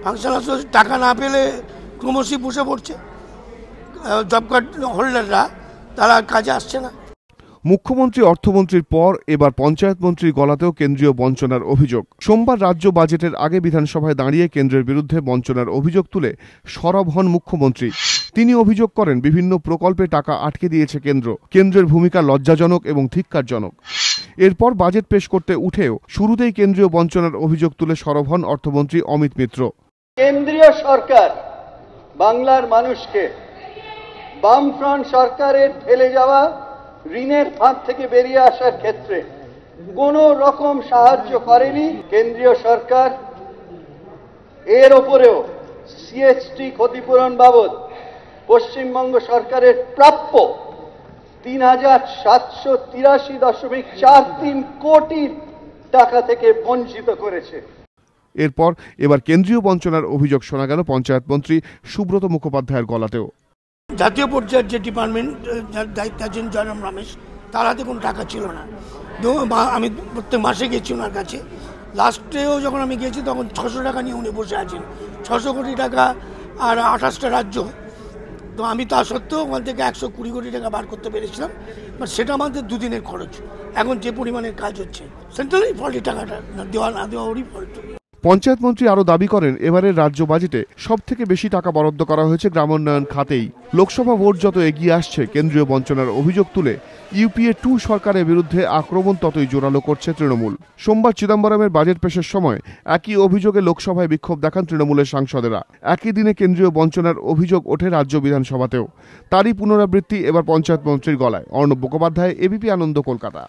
Functional association টাকা না পেলে ক্রমশই বসে পড়ছে, জব কার্ড হোল্ডাররা তারা কাজে আসছে না। মুখ্যমন্ত্রী অর্থমন্ত্রীর পর এবার পঞ্চায়েত মন্ত্রীর গলাতেও কেন্দ্রীয় বঞ্চনার অভিযোগ। সোমবার রাজ্য বাজেটের আগে বিধানসভায় দাঁড়িয়ে কেন্দ্রের বিরুদ্ধে বঞ্চনার অভিযোগ তুলে সরব হন মুখ্যমন্ত্রী। তিনি অভিযোগ করেন বিভিন্ন প্রকল্পে টাকা আটকে দিয়েছে কেন্দ্র। কেন্দ্রের ভূমিকা লজ্জাজনক এবং ধিক্কারজনক। এরপর বাজেট পেশ করতে উঠেও শুরুতেই কেন্দ্রীয় বঞ্চনার অভিযোগ তুলে সরব হন অর্থমন্ত্রী অমিত মিত্র। কেন্দ্রীয় সরকার বাংলার মানুষকে বামফ্রন্ট সরকারের ফেলে যাওয়া ঋণের ফাঁদ থেকে বেরিয়ে আসার ক্ষেত্রে কোনো রকম সাহায্য করেনি। কেন্দ্রীয় সরকার এর ওপরেও সিএসটি ক্ষতিপূরণ বাবদ পশ্চিমবঙ্গ সরকারের প্রাপ্য ৩,৭৮৩.43 কোটি টাকা থেকে বঞ্চিত করেছে। এরপর এবার কেন্দ্রীয় বঞ্চনার অভিযোগ শোনা গেল পঞ্চায়েত মন্ত্রী সুব্রত মুখোপাধ্যায়ের গলাতেও। জাতীয় পর্যায়ের যে ডিপার্টমেন্ট দায়িত্বাধীন জয়রাম রমেশ, তার হাতে কোনো টাকা ছিল না। আমি প্রত্যেক মাসে গেছি ওনার কাছে। লাস্টেও যখন আমি গেছি তখন 600 টাকা নিয়ে উনি বসে আছেন। 600 কোটি টাকা আর 28টা রাজ্য। তো আমি তা সত্ত্বেও ওখান থেকে 120 কোটি টাকা বার করতে পেরেছিলাম। বাট সেটা আমাদের দুদিনের খরচ। এখন যে পরিমাণের কাজ হচ্ছে, সেন্ট্রালই ফল্টি, টাকাটা দেওয়া না দেওয়া ওরই ফল্ট। পঞ্চায়েত মন্ত্রী আরও দাবি করেন, এবারের রাজ্য বাজেটে সবথেকে বেশি টাকা বরাদ্দ করা হয়েছে গ্রামোন্নয়ন খাতেই। লোকসভা ভোট যত এগিয়ে আসছে, কেন্দ্রীয় বঞ্চনার অভিযোগ তুলে ইউপিএ 2 সরকারের বিরুদ্ধে আক্রমণ ততই জোরালো করছে তৃণমূল। সোমবার চিদম্বরমের বাজেট পেশের সময় একই অভিযোগে লোকসভায় বিক্ষোভ দেখান তৃণমূলের সাংসদেরা। একই দিনে কেন্দ্রীয় বঞ্চনার অভিযোগ ওঠে রাজ্য বিধানসভাতেও। তারই পুনরাবৃত্তি এবার পঞ্চায়েত মন্ত্রীর গলায়। অর্ণব মুখোপাধ্যায়, এবিপি আনন্দ, কলকাতা।